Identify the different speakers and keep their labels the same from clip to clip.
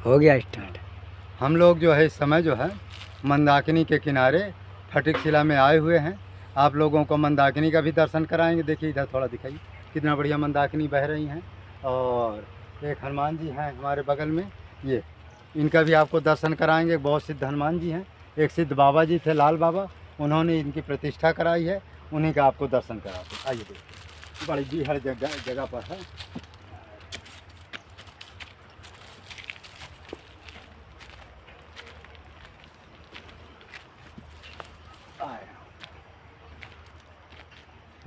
Speaker 1: हो गया स्टार्ट।
Speaker 2: हम लोग जो है इस समय जो है मंदाकिनी के किनारे फटिकशिला में आए हुए हैं। आप लोगों को मंदाकिनी का भी दर्शन कराएंगे। देखिए इधर थोड़ा दिखाइए, कितना बढ़िया मंदाकिनी बह रही हैं। और एक हनुमान जी हैं हमारे बगल में, ये इनका भी आपको दर्शन कराएंगे। बहुत सिद्ध हनुमान जी हैं। एक सिद्ध बाबा जी थे, लाल बाबा, उन्होंने इनकी प्रतिष्ठा कराई है, उन्हीं का आपको दर्शन कराते। आइए देखिए, बड़ी जी हर जगह पर है।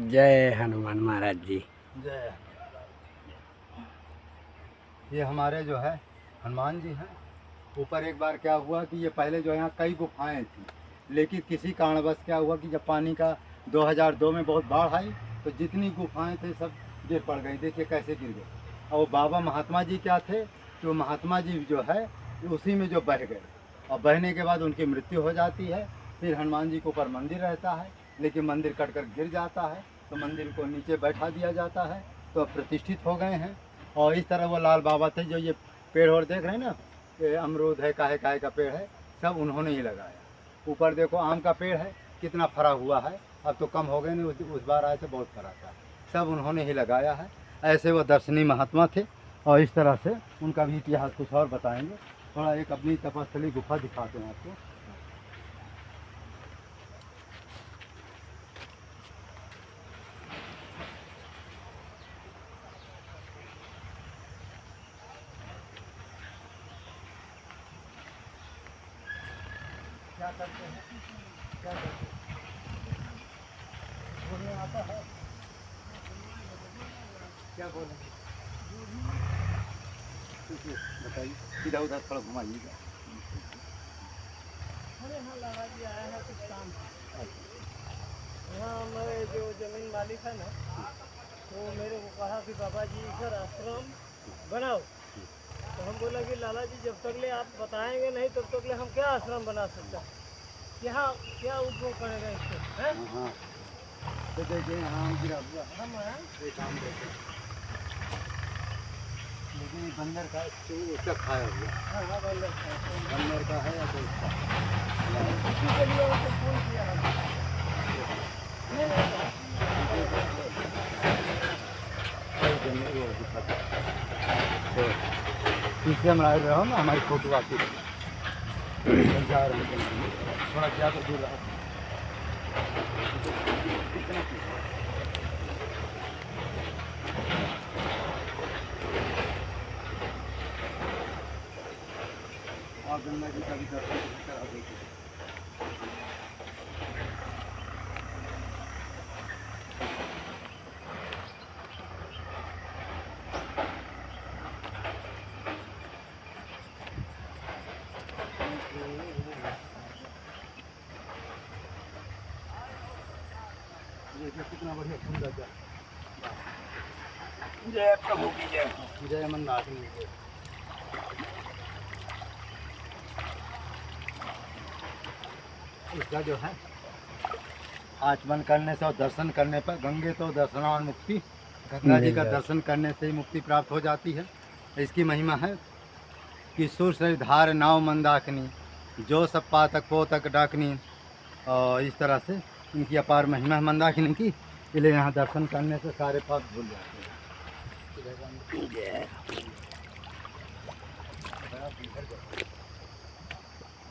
Speaker 1: जय हनुमान महाराज जी।
Speaker 2: जय। ये हमारे जो है हनुमान जी हैं। ऊपर एक बार क्या हुआ कि ये पहले जो यहाँ कई गुफाएं थी, लेकिन किसी कारणवश क्या हुआ कि जब पानी का 2002 में बहुत बाढ़ आई तो जितनी गुफाएं थे सब गिर पड़ गई। देखिए कैसे गिर गए। और वो बाबा महात्मा जी क्या थे कि वो महात्मा जी जो है उसी में जो बह गए, और बहने के बाद उनकी मृत्यु हो जाती है। फिर हनुमान जी के ऊपर मंदिर रहता है, लेकिन मंदिर कट कर गिर जाता है तो मंदिर को नीचे बैठा दिया जाता है, तो अब प्रतिष्ठित हो गए हैं। और इस तरह वो लाल बाबा थे, जो ये पेड़ और देख रहे हैं ना, ये अमरूद है, काहे काहे का पेड़ है, सब उन्होंने ही लगाया। ऊपर देखो आम का पेड़ है, कितना फरा हुआ है। अब तो कम हो गए, नहीं उस बार आए थे बहुत फरा था। सब उन्होंने ही लगाया है। ऐसे वो दर्शनीय महात्मा थे। और इस तरह से उनका भी इतिहास कुछ और बताएंगे। थोड़ा एक अपनी तपस्थली गुफा दिखाते हैं आपको। क्या करते हैं, क्या करते हैं, बोलने आता है, क्या बोलें, बताइए। इधर उधर थोड़ा घुमाइएगा।
Speaker 3: अरे हाँ लाला जी आया है कुछ काम से। यहाँ हमारे जो जमीन मालिक है ना, वो मेरे को कहा कि बाबा जी इधर आश्रम बनाओ। तो हम बोला कि लाला जी जब तक ले आप बताएंगे नहीं तब तक ले हम क्या आश्रम बना सकते हैं, क्या क्या उपयोग करेगा इसको, हैं?
Speaker 2: हाँ तो देखिए यहाँ आम गिरा हुआ है,
Speaker 3: हम हैं
Speaker 2: एक आम देखे, लेकिन ये बंदर का तो उसका खाया हुआ है।
Speaker 3: हाँ हाँ बंदर का
Speaker 2: बंदर का है या तो उसका।
Speaker 3: इसी के लिए उनको फोन किया हम। नहीं नहीं
Speaker 2: तो पीछे हम आए रहो ना, हमारी फोटो आती है। जा रहे हैं थोड़ा ज़्यादा दूर रहा। और गंगा जी का भी दर्शन करा देते हैं। देखिए कितना बढ़िया सुंदर जगह। जय प्रभु की जय, जय मंदाकिनी की जय। इसका जो है आचमन करने से और दर्शन करने पर गंगे तो दर्शनान मुक्ति, गंगा जी का दर्शन करने से ही मुक्ति प्राप्त हो जाती है। इसकी महिमा है कि सुर से धार नाव मंदाकिनी, जो सब पातक पोतक डाकनी। और इस तरह से इनकी अपार महिमा है मंदाकिनी की, इसलिए यहाँ दर्शन करने से सारे पाप भूल जाते हैं।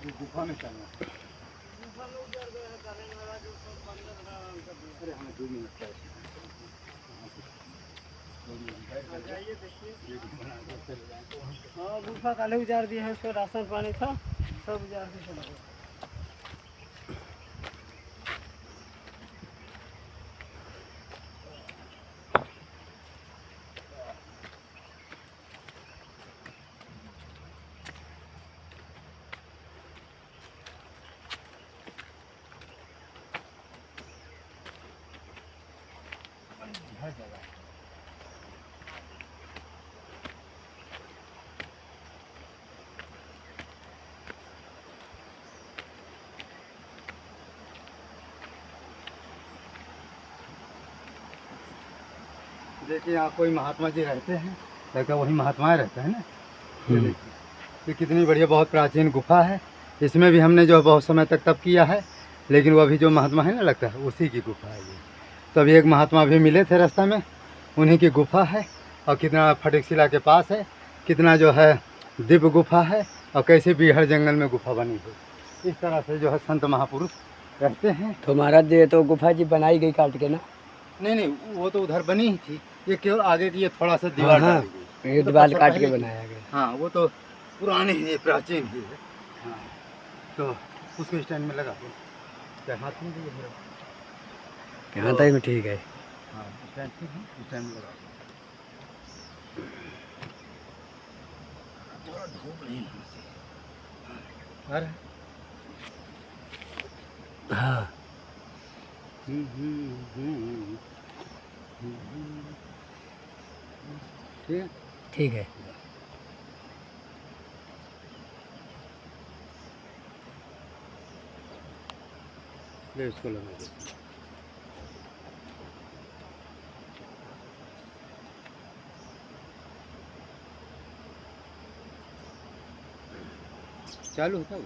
Speaker 2: इस गुफा में चलना। अरे हमें 2 मिनट चाहिए।
Speaker 3: हाँ गुफा काले उजार दिए हैं, उसका राशन पानी था सब उजार के चला गया।
Speaker 2: देखिए यहाँ कोई महात्मा जी रहते हैं, लगता वही महात्माएं रहते हैं ना। ये देखिए ये कितनी बढ़िया बहुत प्राचीन गुफा है। इसमें भी हमने जो है बहुत समय तक तप किया है, लेकिन वो अभी जो महात्मा है ना लगता है उसी की गुफा है ये। तो अभी एक महात्मा भी मिले थे रास्ता में, उन्हीं की गुफा है। और कितना फटिकशिला के पास है, कितना जो है दिव्य गुफा है, और कैसे बीहड़ जंगल में गुफा बनी है। इस तरह से जो है संत महापुरुष रहते हैं।
Speaker 1: तो महाराज जी ये तो गुफा जी बनाई गई काट के ना?
Speaker 2: नहीं नहीं, वो तो उधर बनी ही थी, ये केवल आगे की ये थोड़ा सा दीवार
Speaker 1: हाँ,
Speaker 2: डाली गई।
Speaker 1: ये
Speaker 2: तो
Speaker 1: दीवार
Speaker 2: पत्थर
Speaker 1: काट
Speaker 2: पहले
Speaker 1: के
Speaker 2: की।
Speaker 1: बनाया गया।
Speaker 2: हाँ, वो तो पुरानी ही प्राचीन ही है। हाँ, तो उसको स्टैंड में लगा दो, क्या हाथ में दीजिए मेरा।
Speaker 1: यहाँ तक में ठीक है।
Speaker 2: हाँ, स्टैंड ठीक है, स्टैंड में लगा दो। थोड़ा धूप नहीं होना चाहिए। अरे
Speaker 1: हाँ
Speaker 2: ठीक है।
Speaker 1: ठीक है।
Speaker 2: ले इसको लगा दो। चालू होता है।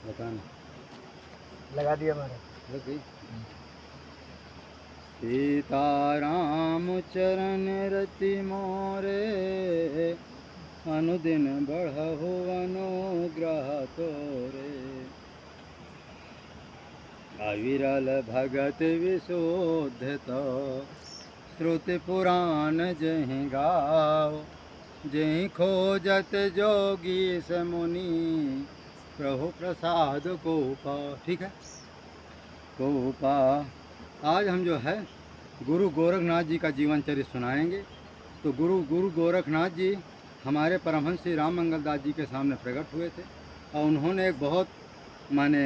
Speaker 2: बताना
Speaker 3: लगा दिया महाराज।
Speaker 2: लगी। सीताराम चरण रति मोरे, अनुदिन बढ़हु अनुग्रह तोरे। अविरल भगत विशुद्धत, श्रुति पुराण जहि गाओ। जहि खोजत जोगी समुनि, प्रभु प्रसाद को पा। ठीक है, को पा। आज हम जो है गुरु गोरखनाथ जी का जीवन चरित्र सुनाएंगे। तो गुरु गोरखनाथ जी हमारे परमहंस श्री राम मंगल दास जी के सामने प्रकट हुए थे, और उन्होंने एक बहुत माने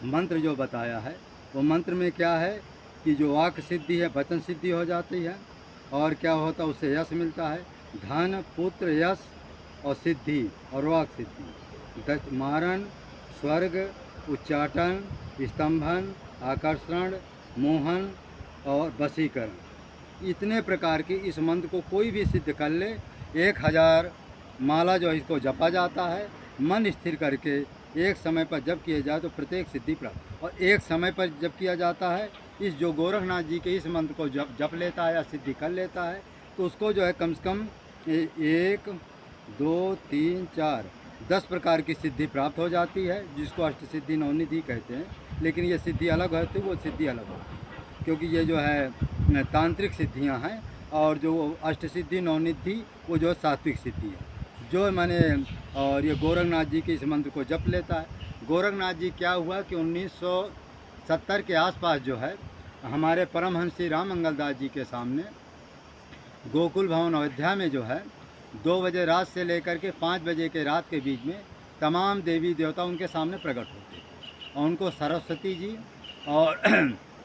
Speaker 2: मंत्र जो बताया है, वो मंत्र में क्या है कि जो वाक सिद्धि है वचन सिद्धि हो जाती है, और क्या होता है उससे यश मिलता है, धन पुत्र यश और सिद्धि और वाक सिद्धि। मारण, स्वर्ग, उच्चाटन, स्तंभन, आकर्षण, मोहन और वशीकरण, इतने प्रकार की इस मंत्र को कोई भी सिद्ध कर ले, 1000 माला जो इसको जपा जाता है, मन स्थिर करके एक समय पर जप किया जाए तो प्रत्येक सिद्धि प्राप्त। और एक समय पर जप किया जाता है, इस जो गोरखनाथ जी के इस मंत्र को जप लेता है या सिद्धि कर लेता है, तो उसको जो है कम से कम 1 2 3 4 10 प्रकार की सिद्धि प्राप्त हो जाती है, जिसको अष्ट सिद्धि नवनिधि कहते हैं। लेकिन ये सिद्धि अलग होती है, वो सिद्धि अलग होती है, क्योंकि ये जो है तांत्रिक सिद्धियां हैं, और जो अष्ट सिद्धि नवनिधि वो जो सात्विक सिद्धि है जो माने। और ये गोरखनाथ जी के इस मंत्र को जप लेता है। गोरखनाथ जी क्या हुआ कि 1970 के आसपास जो है हमारे परमहंस श्री राम मंगल दास जी के सामने गोकुल भवन अयोध्या में जो है 2 बजे रात से लेकर के 5 बजे के रात के बीच में तमाम देवी देवता उनके सामने प्रकट होते हैं, और उनको सरस्वती जी और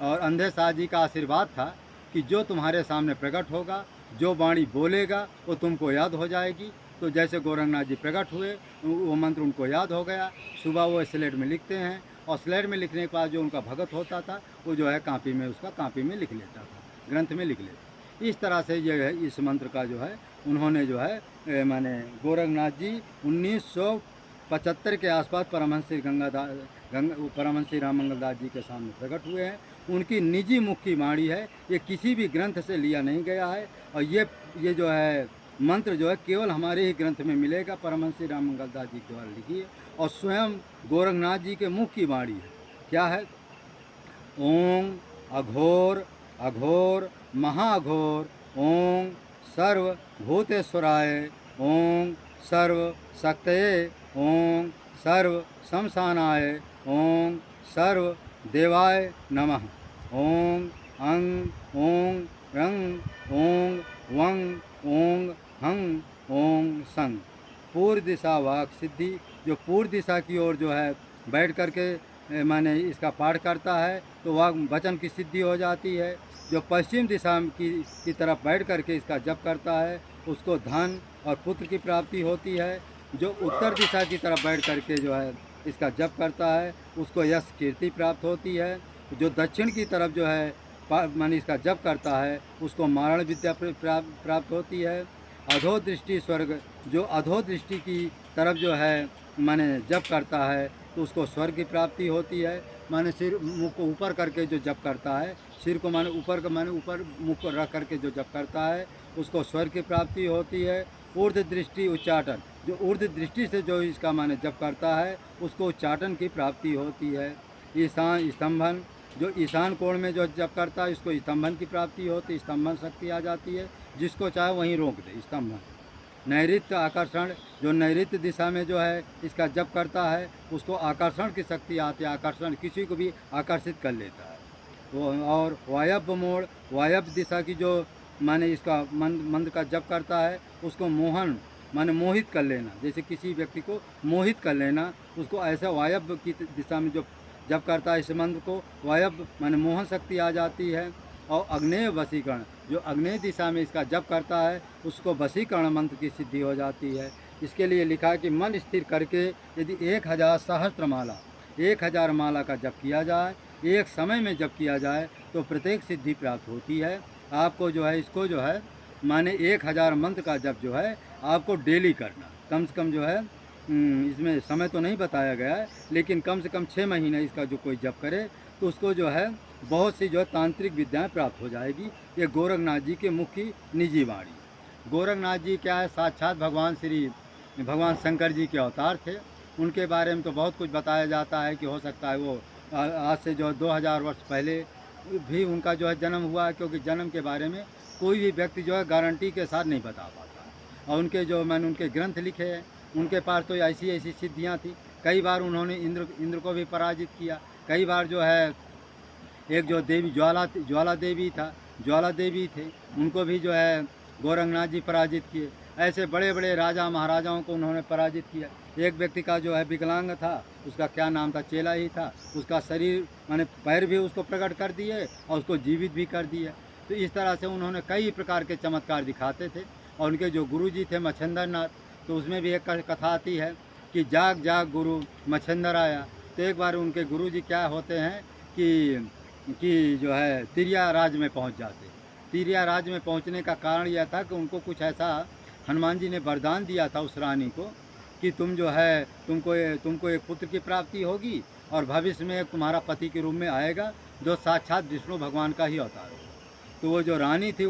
Speaker 2: अंधे शाह जी का आशीर्वाद था कि जो तुम्हारे सामने प्रकट होगा, जो वाणी बोलेगा वो तुमको याद हो जाएगी। तो जैसे गोरखनाथ जी प्रकट हुए, वो मंत्र उनको याद हो गया। सुबह वो स्लेट में लिखते हैं, और स्लेट में लिखने के बाद जो उनका भगत होता था वो जो है कापी में लिख लेता था, ग्रंथ में लिख लेता। इस तरह से जो है इस मंत्र का जो है उन्होंने जो है माने गोरखनाथ जी 1975 के आसपास परमहंस श्री परमहंस श्री राम मंगल दास जी के सामने प्रकट हुए हैं। उनकी निजी मुख की वाणी है, ये किसी भी ग्रंथ से लिया नहीं गया है, और ये जो है मंत्र जो है केवल हमारे ही ग्रंथ में मिलेगा, परमहंस श्री राम मंगल दास जी के द्वारा लिखी है, और स्वयं गोरखनाथ जी के मुख की वाणी है। क्या है? ओम अघोर अघोर महाघोर ओम सर्वभूतेश्वराय ओम सर्व शक्तये ओम सर्व शमशानाय ओम सर्व देवाय नमः ओम अंग ओम रंग ओम वंग ओम हंग ओम संग। पूर्व दिशा वाक सिद्धि, जो पूर्व दिशा की ओर जो है बैठ करके माने इसका पाठ करता है तो वह वचन की सिद्धि हो जाती है। जो पश्चिम दिशा की तरफ बैठ करके इसका जप करता है उसको धन और पुत्र की प्राप्ति होती है। जो उत्तर दिशा की तरफ बैठ करके जो है इसका जप करता है उसको यश कीर्ति प्राप्त होती है। जो दक्षिण की तरफ जो है माने इसका जप करता है उसको मारण विद्या प्राप्त होती है। अधो दृष्टि स्वर्ग, जो अधो दृष्टि की तरफ जो है माने जप करता है तो उसको स्वर्ग की प्राप्ति होती है। माने सिर मुख को ऊपर करके जो जप करता है, सिर को माने ऊपर मुख को रख करके जो जप करता है उसको स्वर्ग की प्राप्ति होती है। ऊर्ध्व दृष्टि उच्चाटन, जो ऊर्ध्व दृष्टि से जो इसका माने जप करता है उसको उच्चाटन की प्राप्ति होती है। ईशान स्तंभन, जो ईशान कोण में जो जप करता है इसको स्तंभन की प्राप्ति होती है, स्तंभन शक्ति आ जाती है, जिसको चाहे वहीं रोक दे स्तंभन। नैऋत्य आकर्षण, जो नैऋत्य दिशा में जो है इसका जप करता है उसको आकर्षण की शक्ति आती है, आकर्षण किसी को भी आकर्षित कर लेता है वो। और वायव्य मोड़, वायव्य दिशा की जो माने इसका मंत्र का जप करता है उसको मोहन माने मोहित कर लेना, जैसे किसी व्यक्ति को मोहित कर लेना, उसको ऐसा वायव्य की दिशा में जो जप करता है इस मंत्र को वायव्य माने मोहन शक्ति आ जाती है। और अग्नेय वशीकरण, जो अग्नेय दिशा में इसका जप करता है उसको वशीकरण मंत्र की सिद्धि हो जाती है। इसके लिए लिखा है कि मन स्थिर करके यदि 1000 सहस्त्र माला 1000 माला का जप किया जाए, एक समय में जप किया जाए तो प्रत्येक सिद्धि प्राप्त होती है। आपको जो है इसको जो है माने 1000 मंत्र का जप जो है आपको डेली करना, कम से कम जो है इसमें समय तो नहीं बताया गया है लेकिन कम से कम 6 महीने इसका जो कोई जप करे तो उसको जो है बहुत सी जो है तांत्रिक विद्याएं प्राप्त हो जाएगी। ये गोरखनाथ जी के मुख्य निजी वाणी। गोरखनाथ जी क्या है, साक्षात भगवान शंकर जी के अवतार थे। उनके बारे में तो बहुत कुछ बताया जाता है कि हो सकता है वो आज से जो 2000 वर्ष पहले भी उनका जो है जन्म हुआ है, क्योंकि जन्म के बारे में कोई भी व्यक्ति जो है गारंटी के साथ नहीं बता पाता। और उनके जो मैंने उनके ग्रंथ लिखे हैं उनके पास तो ऐसी सिद्धियां थी। कई बार उन्होंने इंद्र को भी पराजित किया। कई बार जो है एक जो देवी ज्वाला देवी थे उनको भी जो है गोरखनाथ जी पराजित किए। ऐसे बड़े बड़े राजा महाराजाओं को उन्होंने पराजित किया। एक व्यक्ति का जो है विकलांग था, उसका क्या नाम था, चेला ही था, उसका शरीर माने पैर भी उसको प्रकट कर दिए और उसको जीवित भी कर दिए। तो इस तरह से उन्होंने कई प्रकार के चमत्कार दिखाते थे। और उनके जो गुरुजी थे मच्छिंद्र नाथ, तो उसमें भी एक कथा आती है कि जाग जाग गुरु मच्छिंद्र आया। तो एक बार उनके गुरुजी क्या होते हैं कि जो है तिरिया राज में पहुंच जाते। तिरिया राज में पहुंचने का कारण यह था कि उनको कुछ ऐसा हनुमान जी ने वरदान दिया था उस रानी को कि तुम जो है तुमको एक पुत्र की प्राप्ति होगी और भविष्य में तुम्हारा पति के रूप में आएगा जो साक्षात विष्णु भगवान का ही अवतार होगा। तो वो जो रानी थी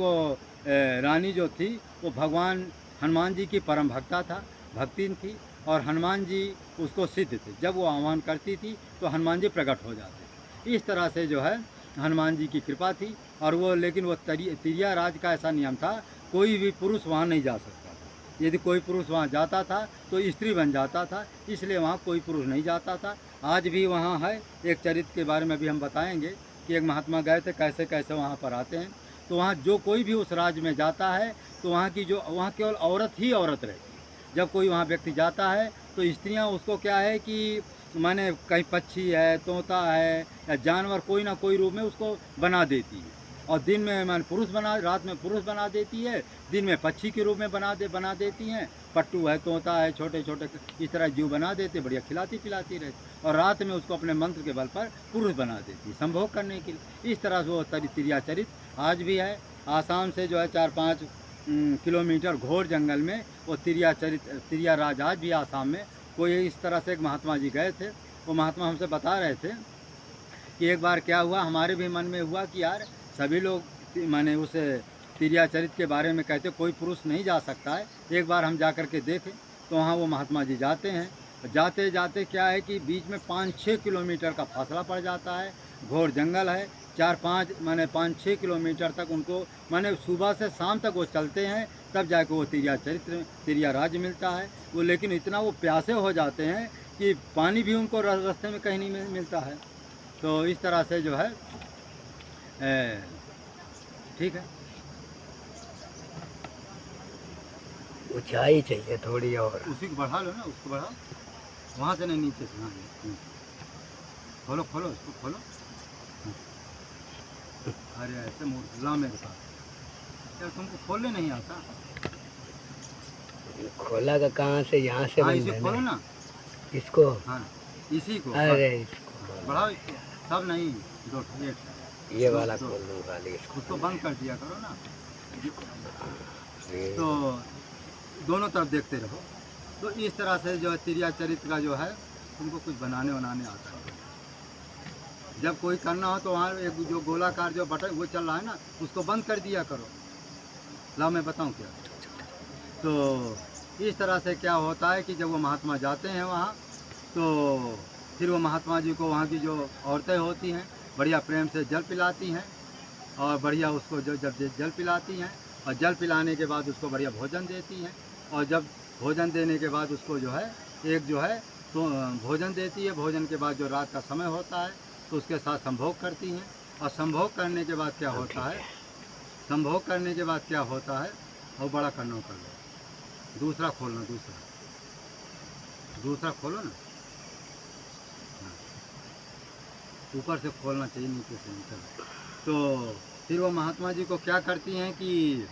Speaker 2: रानी जो थी वो भगवान हनुमान जी की परम भक्तिन थी और हनुमान जी उसको सिद्ध थे। जब वो आह्वान करती थी तो हनुमान जी प्रकट हो जाते। इस तरह से जो है हनुमान जी की कृपा थी। और वो लेकिन वो तिरिया राज का ऐसा नियम था, कोई भी पुरुष वहाँ नहीं जा सकता था। यदि कोई पुरुष वहाँ जाता था तो स्त्री बन जाता था, इसलिए वहाँ कोई पुरुष नहीं जाता था। आज भी वहाँ है, एक चरित्र के बारे में भी हम बताएंगे कि एक महात्मा गए थे, कैसे कैसे वहाँ पर आते हैं। तो वहाँ जो कोई भी उस राज्य में जाता है तो वहाँ केवल औरत ही औरत रहती है। जब कोई वहाँ व्यक्ति जाता है तो स्त्रियाँ उसको क्या है कि माने कहीं पक्षी है, तोता है या जानवर कोई ना कोई रूप में उसको बना देती है। और दिन में माने रात में पुरुष बना देती है, दिन में पक्षी के रूप में बना देती हैं। पट्टू है, तोता है, छोटे छोटे इस तरह जीव बना देते, बढ़िया खिलाती पिलाती रहती। और रात में उसको अपने मंत्र के बल पर पुरुष बना देती है संभोग करने के लिए। इस तरह से वो तिरिया चरित्र आज भी है। आसाम से जो है 4-5 किलोमीटर घोर जंगल में वो तिरिया राज आज भी आसाम में। कोई इस तरह से एक महात्मा जी गए थे, वो महात्मा हमसे बता रहे थे कि एक बार क्या हुआ, हमारे भी मन में हुआ कि यार सभी लोग माने उस तिरिया चरित्र के बारे में कहते कोई पुरुष नहीं जा सकता है, एक बार हम जा कर के देखें। तो वहाँ वो महात्मा जी जाते हैं। जाते जाते क्या है कि बीच में 5-6 किलोमीटर का फासला पड़ जाता है, घोर जंगल है। 5-6 किलोमीटर तक उनको माने सुबह से शाम तक वो चलते हैं, तब जाके वो तिरिया राज मिलता है। वो लेकिन इतना वो प्यासे हो जाते हैं कि पानी भी उनको रास्ते में कहीं नहीं मिलता है। तो इस तरह से जो है ठीक है।
Speaker 1: ऊंचाई चाहिए थोड़ी और।
Speaker 2: उसी को बढ़ा लो ना, उसको बढ़ाओ, वहाँ से नहीं नीचे से। हाँ खोलो खोलो इसको खोलो। अरे ऐसे मूर्खला मेरे पास यार, तुमको खोलने नहीं आता?
Speaker 1: खोला का कहाँ से, यहाँ से
Speaker 2: हाँ
Speaker 1: बंद
Speaker 2: इसे
Speaker 1: है
Speaker 2: खोलो
Speaker 1: ना।
Speaker 2: ना।
Speaker 1: इसको,
Speaker 2: हाँ इसी को
Speaker 1: अरे इसको
Speaker 2: बढ़ाओ इसको, सब नहीं, दो एक
Speaker 1: ये
Speaker 2: दो
Speaker 1: वाला
Speaker 2: दो
Speaker 1: खोल दूँ खाली इसको।
Speaker 2: उसको बंद कर दिया करो ना,
Speaker 1: ये
Speaker 2: तो दोनों तरफ देखते रहो। तो इस तरह से जो है तिरिया चरित्र का जो है तुमको कुछ बनाने बनाने आता है। जब कोई करना हो तो वहाँ एक जो गोलाकार जो बटन वो चल रहा है ना, उसको बंद कर दिया करो। ला मैं बताऊँ क्या? तो इस तरह से क्या होता है कि जब वो महात्मा जाते हैं वहाँ, तो फिर वो महात्मा जी को वहाँ की जो औरतें होती हैं बढ़िया प्रेम से जल पिलाती हैं, और बढ़िया उसको जब जल पिलाती हैं, और जल पिलाने के बाद उसको बढ़िया भोजन देती हैं, और जब भोजन देने के बाद उसको जो है एक जो है तो भोजन देती है। भोजन के बाद जो रात का समय होता है तो उसके साथ संभोग करती हैं, और संभोग करने के बाद क्या होता है, संभोग करने के बाद क्या होता है, और बड़ा करना कर लो। दूसरा खोलना, दूसरा खोलो ना। हाँ, ऊपर से खोलना चाहिए, नीचे से निकल। तो फिर वो महात्मा जी को क्या करती हैं कि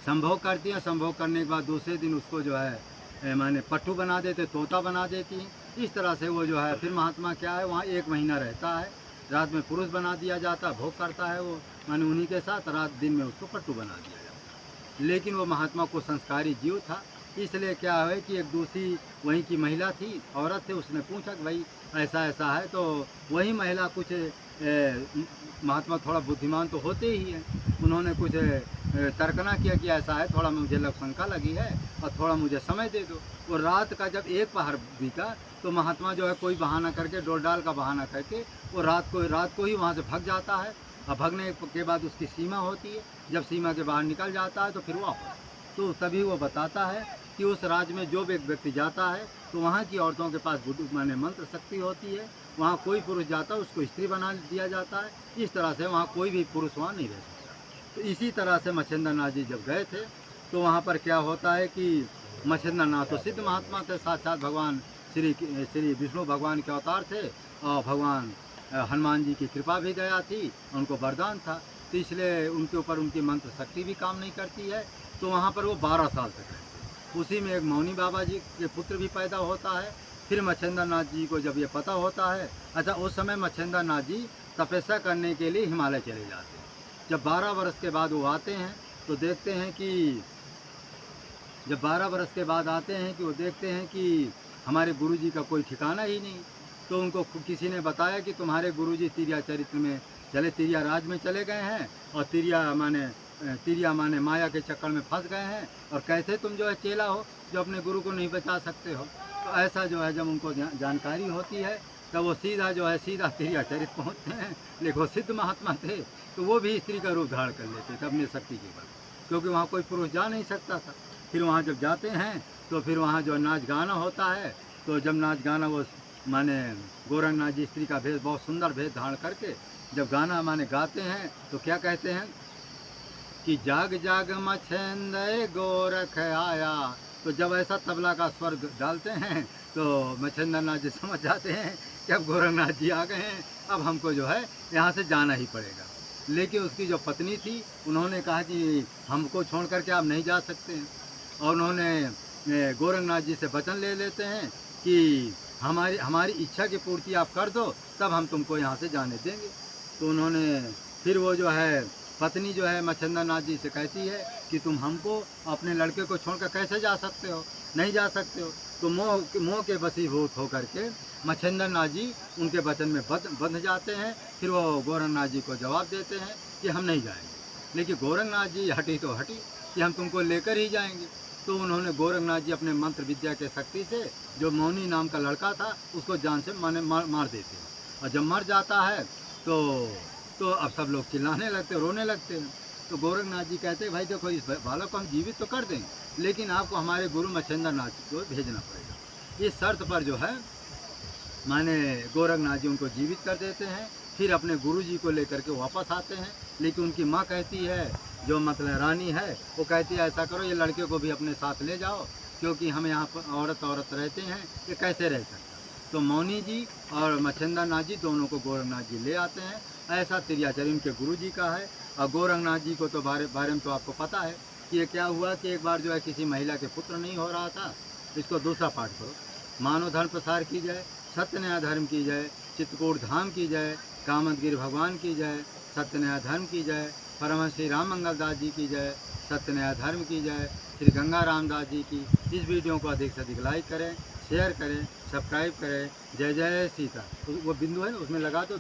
Speaker 2: संभोग करती हैं। संभोग करने के बाद दूसरे दिन उसको जो है माने पट्टू बना देते, तोता बना देती हैं। इस तरह से वो जो है फिर महात्मा क्या है वहाँ 1 महीना रहता है। रात में पुरुष बना दिया जाता है, भोग करता है वो माने उन्हीं के साथ, रात दिन में उसको पट्टू बना दिया जाता है। लेकिन वो महात्मा को संस्कारी जीव था, इसलिए क्या है कि एक दूसरी वहीं की महिला थी, औरत थी, उसने पूछा कि भाई ऐसा ऐसा है। तो वही महिला कुछ महात्मा थोड़ा बुद्धिमान तो होते ही हैं, उन्होंने कुछ तर्कना किया कि ऐसा है, थोड़ा मुझे शंका लगी है और थोड़ा मुझे समय दे दो। वो रात का जब 1 पहर बीता तो महात्मा जो है कोई बहाना करके, डोल डाल का बहाना करके वो रात को ही वहाँ से भाग जाता है। और भागने के बाद उसकी सीमा होती है, जब सीमा के बाहर निकल जाता है तो फिर वापस, तो तभी वो बताता है कि उस राज्य में जो भी एक व्यक्ति जाता है तो वहाँ की औरतों के पास माने मंत्र शक्ति होती है। वहाँ कोई पुरुष जाता है उसको स्त्री बना दिया जाता है। इस तरह से वहाँ कोई भी पुरुष वहाँ नहीं रह सकता। तो इसी तरह से मच्छिंद्र नाथ जी जब गए थे तो वहाँ पर क्या होता है कि मच्छिंद्र नाथ तो सिद्ध महात्मा थे, साक्षात भगवान श्री विष्णु भगवान के अवतार थे, और भगवान हनुमान जी की कृपा भी गया थी, उनको वरदान था। तो इसलिए उनके ऊपर उनकी मंत्र शक्ति भी काम नहीं करती है। तो वहाँ पर वो 12 साल तक रहते। उसी में एक मौनी बाबा जी के पुत्र भी पैदा होता है। फिर मच्छिंद्र नाथ जी को जब ये पता होता है, अच्छा उस समय मच्छिंद्र नाथ जी तपस्या करने के लिए हिमालय चले जाते हैं। जब 12 वर्ष के बाद वो आते हैं तो देखते हैं कि जब 12 वर्ष के बाद आते हैं कि वो देखते हैं कि हमारे गुरुजी का कोई ठिकाना ही नहीं। तो उनको किसी ने बताया कि तुम्हारे गुरुजी तिरिया चरित्र में चले, तिरिया राज में चले गए हैं, और तिरिया माने माया के चक्कर में फंस गए हैं, और कैसे तुम जो है चेला हो जो अपने गुरु को नहीं बचा सकते हो। तो ऐसा जो है जब उनको जानकारी होती है तब वो सीधा तिरिया चरित्र पहुँचते हैं। लेकिन सिद्ध महात्मा थे तो वो भी स्त्री का रूप धारण कर लेते थे अपनी शक्ति के बल, क्योंकि वहाँ कोई पुरुष जा नहीं सकता था। फिर वहाँ जब जाते हैं तो फिर वहाँ जो नाच गाना होता है, तो जब नाच गाना वो माने गोरखनाथ जी स्त्री का भेष, बहुत सुंदर भेष धारण करके जब गाना माने गाते हैं तो क्या कहते हैं कि जाग जाग मच्छिंद्र गोरख आया। तो जब ऐसा तबला का स्वर डालते हैं तो मच्छिंद्र नाथ जी समझ जाते हैं कि अब गोरखनाथ जी आ गए हैं, अब हमको जो है यहाँ से जाना ही पड़ेगा। लेकिन उसकी जो पत्नी थी उन्होंने कहा कि हमको छोड़ करके आप नहीं जा सकते हैं, और उन्होंने गोरखनाथ जी से वचन ले लेते हैं कि हमारी इच्छा की पूर्ति आप कर दो तब हम तुमको यहाँ से जाने देंगे। तो उन्होंने फिर वो जो है पत्नी जो है मच्छिंद्र नाथ जी से कहती है कि तुम हमको अपने लड़के को छोड़कर कैसे जा सकते हो, नहीं जा सकते हो। तो मोह के वशीभूत होकर के मच्छिंद्र नाथ जी उनके वचन में बंध जाते हैं। फिर वो गोरखनाथ जी को जवाब देते हैं कि हम नहीं जाएंगे। लेकिन गोरखनाथ जी हटी तो हटी कि हम तुमको लेकर ही जाएंगे। तो उन्होंने गोरखनाथ जी अपने मंत्र विद्या के शक्ति से जो मौनी नाम का लड़का था उसको जान से मार देते हैं, और जब मर जाता है तो अब सब लोग चिल्लाने लगते, रोने लगते हैं। तो गोरखनाथ जी कहते हैं भाई देखो इस बालक को हम जीवित तो कर देंगे, लेकिन आपको हमारे गुरु मच्छिंद्र नाथ को भेजना पड़ेगा। इस शर्त पर जो है माने गोरखनाथ जी उनको जीवित कर देते हैं। फिर अपने गुरु जी को लेकर के वापस आते हैं। लेकिन उनकी माँ कहती है, जो मतलब रानी है, वो कहती है ऐसा करो ये लड़के को भी अपने साथ ले जाओ, क्योंकि हम यहाँ पर औरत रहते हैं, ये कैसे रह सकता। तो मौनी जी और मच्छिंद्र नाथ जी दोनों को गोरखनाथ जी ले आते हैं। ऐसा तिरियाचरी उनके गुरु जी का है। और गोरखनाथ जी को तो बारे में तो आपको पता है कि ये क्या हुआ कि एक बार जो है किसी महिला के पुत्र नहीं हो रहा था। इसको दूसरा पाठ करो। मानव धर्म प्रसार की जाए, सत्य न्याय धर्म की जाए, चित्रकूट धाम की जाए, कामतगिरी भगवान की जाए, सत्य न्याय धर्म की जाए, परमहंस श्री राम मंगल दास जी की जाए, सत्य न्याय धर्म की जाए, श्री गंगा रामदास जी की। इस वीडियो को अधिक से अधिक लाइक करें, शेयर करें, सब्सक्राइब करें। जय जय सीता। वो बिंदु है ना उसमें लगा दो।